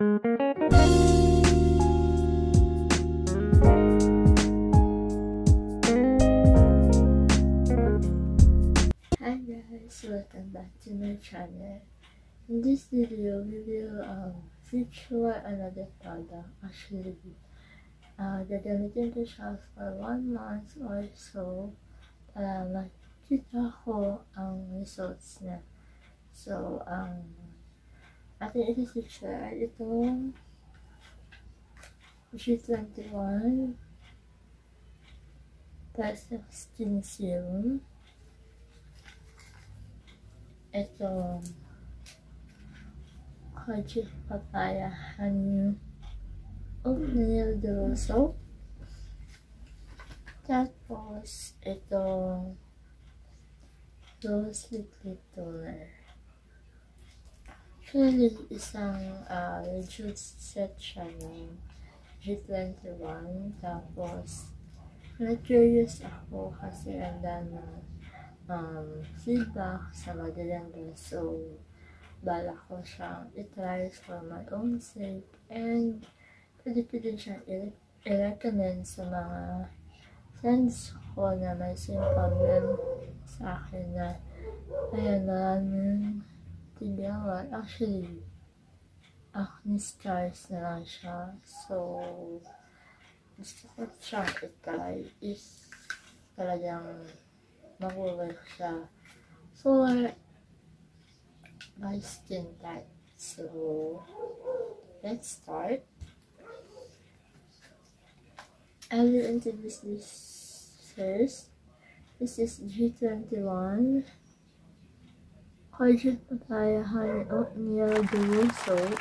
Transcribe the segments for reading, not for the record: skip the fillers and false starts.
Hi guys, welcome back to my channel. In this video, we will feature another product. Actually, gagamitin ko siya for 1 month or so para makita ko ang results niya. So, ating i-feature ay itong G21 Glass Skin Serum. Itong Kojic Papaya Honey Oatmeal Dual Soap. Tapos itong Rose Liquid Toner. Actually, isang reduced set siya ng G21. Tapos na-curious ako kasi ang dami feedback sa magaganda. So, balak ko siyang itry for my own sake, and pwede ko din siyang i-recommend sa mga friends ko na may same problem sa akin na ayan, maraming tigawan. Actually, acne scars na lang siya. So, gusto ko siyang itry if talagang mag-work siya for my skin type. So, let's start. I will introduce this first. This is G21 Kojic Papaya Honey Oatmeal Dual Soap.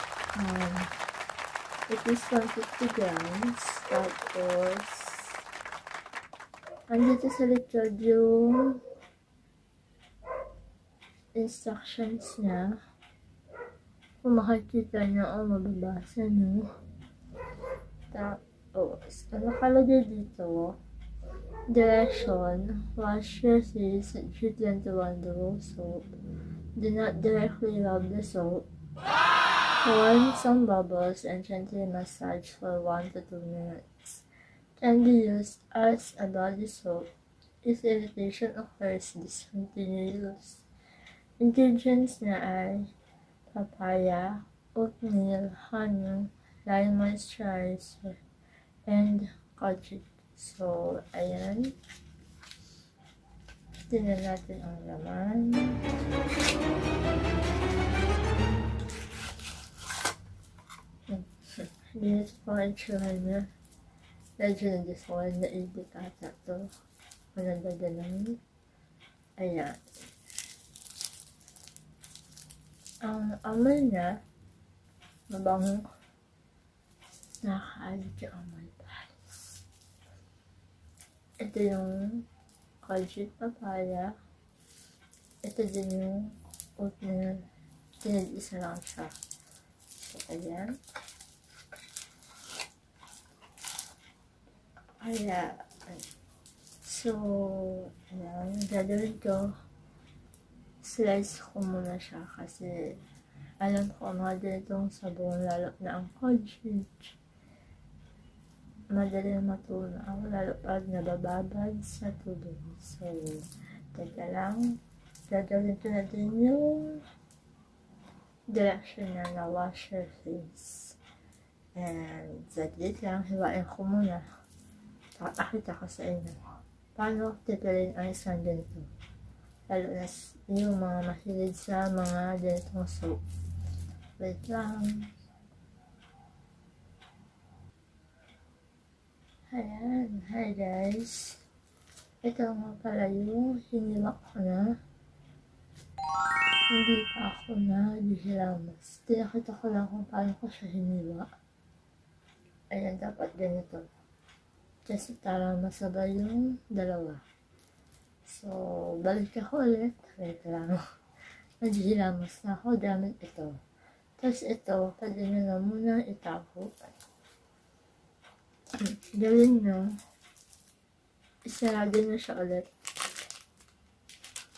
It is 150 grams. Tapos, andito sa likod yung instructions niya. Kung makikita niyo o mababasa niyo. Tapos, nakalagay dito, direction, wash your face with G21 Dual Soap. Do not directly rub the soap. Form some bubbles and gently massage for 1 to 2 minutes. Can be used as a body soap. If irritation occurs, discontinue use. Ingredients niya ay papaya, oatmeal, honey, Lye Moisturiser, and Kojic. So, ayan. Tingnan natin ang laman. Hindi ito pa itsura niya. Medyo na-deform na ibig ata ito. Maganda ganun. Ayan. Ang amoy niya, mabango. Nakakaalit yung amoy pa. Ito yung Kojic Papaya. Ito din yung oatmeal. Tinag-isa lang siya. So, ayan. Ayan. So, ayan. Gagawin ko, slice ko muna siya kasi alam ko mga ganitong sabon, lalo na ang Kojic, madali matunaw, lalo pag nabababad sa tubig. So, teka lang, gagawin ko na din yung direction niya na wash your face. And saglit lang, hiwain ko muna. Pakita ko sa inyo paano titirain ang isang ganito. Lalo na yung mga mahilig sa mga ganitong soap. Wait lang. Ayan. Hi guys. Ito nga pala yung hiniwa ko na. Hindi pa ako naghihilamas. Tinakita ko lang kung paano ko siya hiniwa. Ayan, dapat ganito. Kasi para masabay yung dalawa. So, balik ako ulit. Wait lang. Naghihilamos na ako gamit ito. Tapos ito, pwede nyo na muna itapo. Gawin nyo. Isarado nyo siya ulit.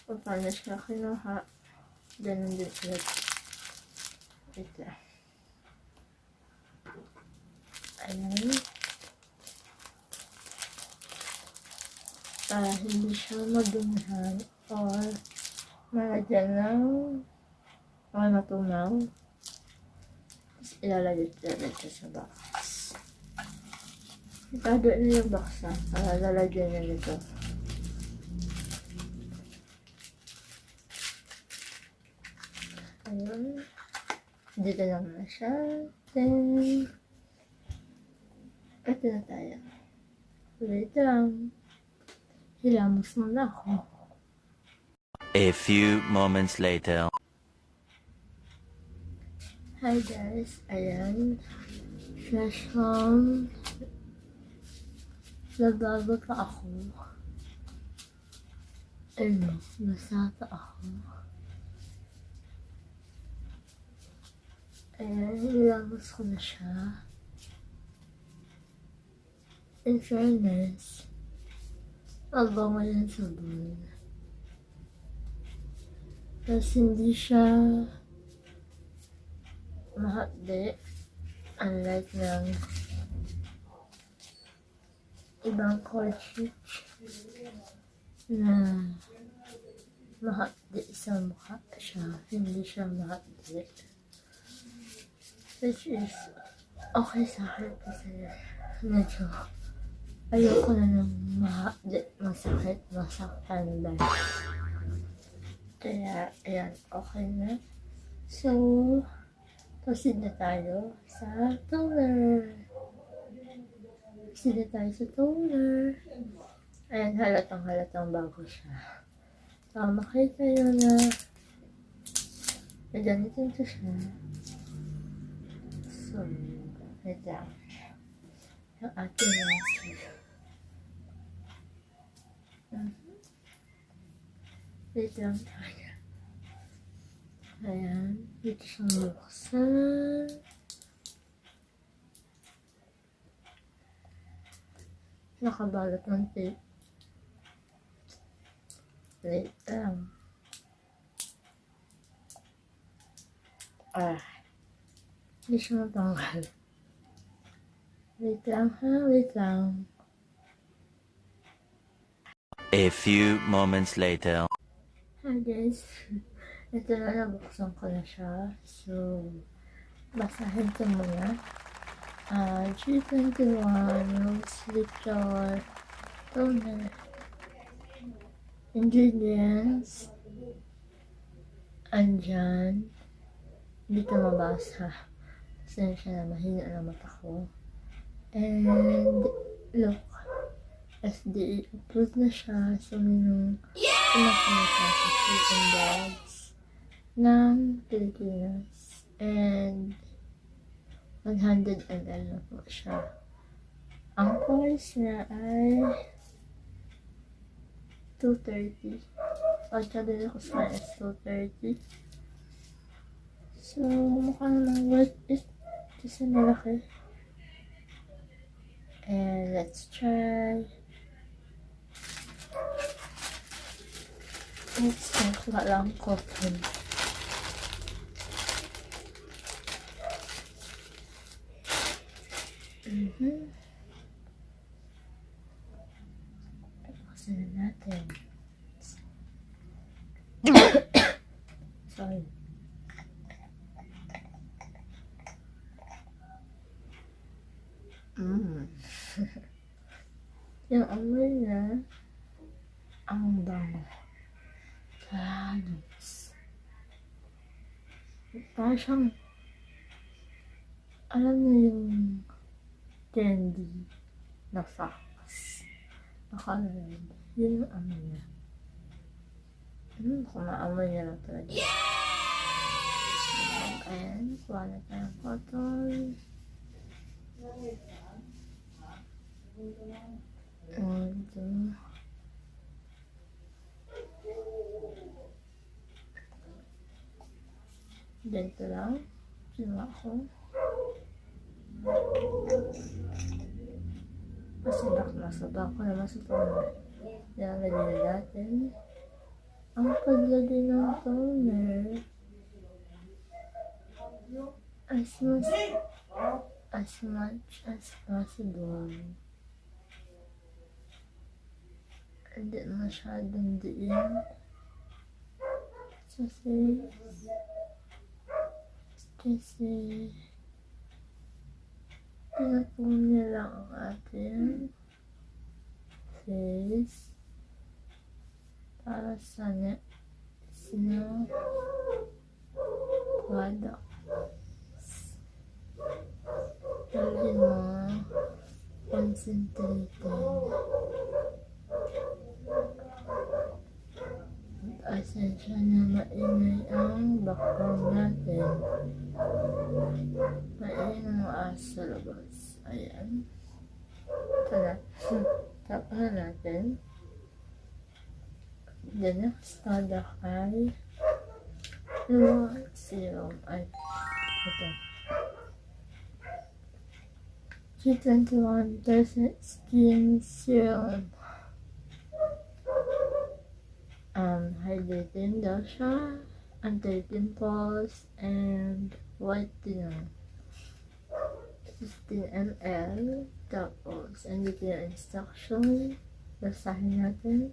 Kung paano siya kinuha. Ganun din ulit. Ito. Ayan. Para hindi siya madumihan or malagyan ng matunaw. Tapos ilalagay siya sa box. Itado na yung box na para lalagyan na nito. Ayun. Dito lang na siya. Then, ito na tayo. Wait lang. Hilamos muna ako. A few moments later. Hi guys. Ayan. Fresh home. Nagbago pa ako. Ayun. Nasa pa ako. Ayan, nilamos ko na siya. In fairness, mabango yung sabon. Tapos hindi siya mahapde. Unlike ng ibang Kojic na mahapde sa mukha siya. Hindi siya mahapde. Which is okay sa akin kasi medyo ayoko na ng masakit, masaktan dahil. Kaya, ayan, okay na. So, proceed na tayo sa toner. Proceed na tayo sa toner. Ayan, halatang bago siya. Makita nyo na may ganito siya. So, wait lang. Yung ating master. Wait lang tayo. Ayan. Dito siya buksan. Nakabalot ng tape. Wait lang. Hindi siya matanggal. Wait lang ha, wait lang. A few moments later. Hi guys. Ito na, nabuksan ko na siya. So, basahin ko muna. G21 Glass Toner. Ingredients. Andyan. Hindi ko mabasa. Pasensya na, mahina na mata ko. And, look. FDA approved na siya. So, minong pinakamita sa sleeping bags ng Pilipinas. And, 100 ml na po siya. Ang price niya ay 230. Pagka din ako sa is 230. So, mukhang lang worth it. Kasi malaki. And let's try. Let's wala lang cotton. Buksan na natin. Sorry. Yung amoy na ang bango. Talos. Parang siyang alam mo yung candy na fox. Nakalag. Yun yung amoy niya. Kung naamoy niya lang talaga. Ayan. Kuha na tayong cotton. Ganito lang. Ginawa ko. Masabak ko naman sa toner. Nalagay na natin. Ang paglagay ng toner as much as possible. Hindi masyadong diin sa face kasi pinatuloy lang ang ating face para sa Snail products. Hindi mga concentrated. Asensya na maingay ang background natin. Maingay ng maas sa labas. Ayan. Ito na. Tapahan natin. The next product ay Serum. Ay, ito. G21 Glass Skin Serum. Hydrating daw siya, anti-pimples, and whitening. 15 ml. Tapos, andito yung instruction. Basahin natin.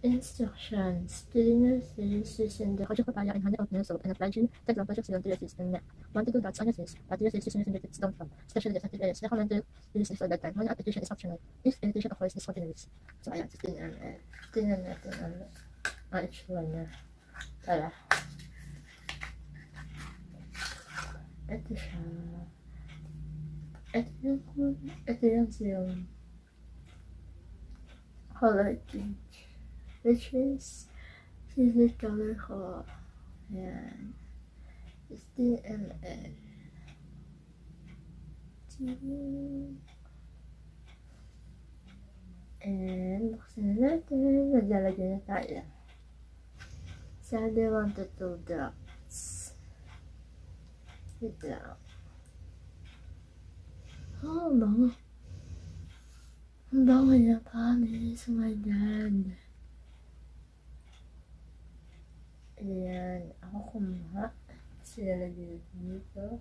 Instructions. Cleaner face using the Kojic Papaya and honey oatmeal soap and apply G 10 grams of serum to your face and neck. 1 to 2 dots on your face, but your face using synthetic don't from, especially the affected areas. Recommended use is for that time. One application is optional. If irritation occurs, discontinue. So, ayan, 15 ml. Tingnan natin ang itsura niya. Tara. Ito siya. Ito yung serum. Collagen. Which is favorite color ko. Ayan. 15 ml. And buksan na natin. Maglalagay na tayo. Sabi 1 to 2 drops. Wait lang. Oh, ang bango. Ang bango niya, promise. Oh my God. Ayan, ako kumuha. Kasi nalagyan dito.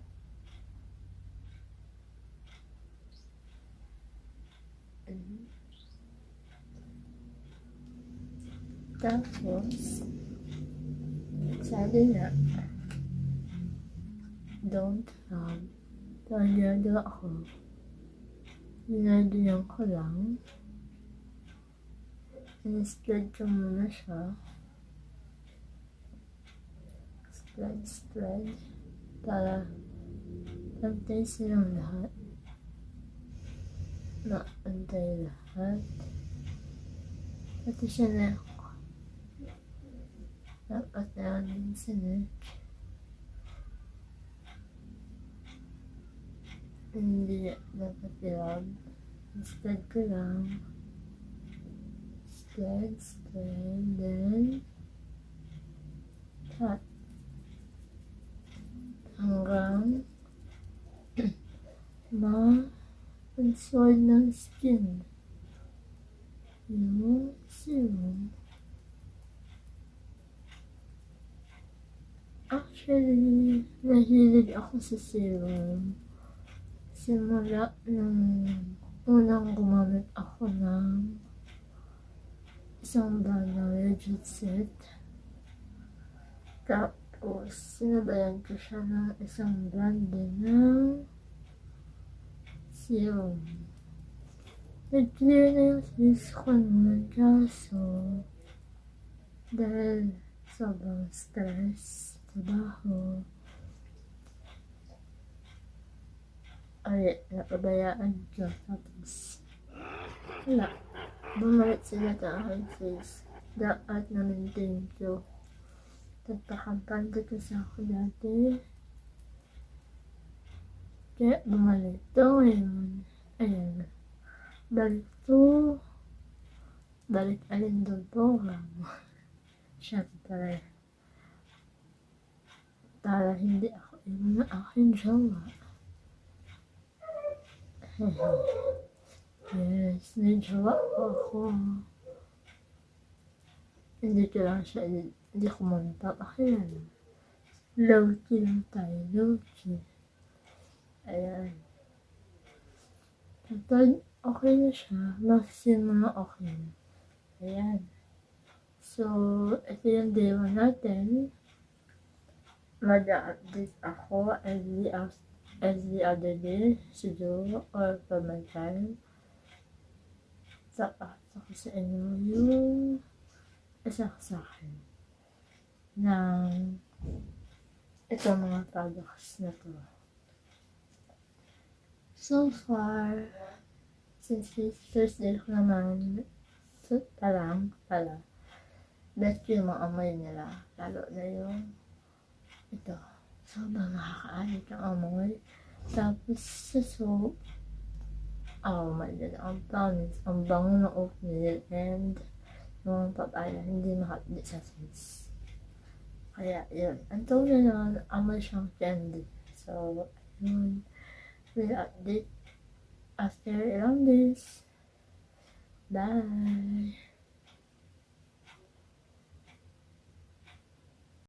Tapos, sabi na, don't rub. Tagada ako. Dinadiyan ko lang. In-spread ko muna siya. Spread para pantay silang lahat. Maantay lahat. Pati siya na dapat na din sa neck. Hindi dapat i-rub. Spread ko lang. Spread, then cut. Hanggang ma-absorb ng skin yung serum. Actually, nahilig ako sa serum. Simula nung unang gumamit ako ng isang brand na legit set. Tapos, sinabayan ko siya ng isang brand din ng serum. Nag-clear na yung face ko naman, kaso dahil sobrang stress, trabaho, ay, napabayaan ko. Tapos, wala. Bumalik sila sa aking face. Dapat na-maintain ko. Nagpakampante kasi ako dati. Kaya bumalik to ngayon. Ayan. Balik alin doon po. Siyempre. Para hindi ako iwan na aking jowa. Yes, may jowa ako. Hindi ko lang siya, hindi ko muna papakilala. Low-key lang tayo, low-key. Ayan. Total, okay na siya. Maximum na okay na. Ayan. So, ito yung day 1 natin. Mag-update ako every other day siguro or per my time. Saka sa inyo yung isa sa akin ng itong mga products na to. So far, since first day ko naman, pala, best yung mga amoy nila. Lalo na yung ito. Sobrang nakakaanit ang amoy. Tapos sa soap, oh my god, ang promise, ang bango ng oatmeal and yung papaya, hindi makapit sa face. Kaya yun, ang tono naman, amoy siyang candy. So, yun, we'll update after ilang days. Bye!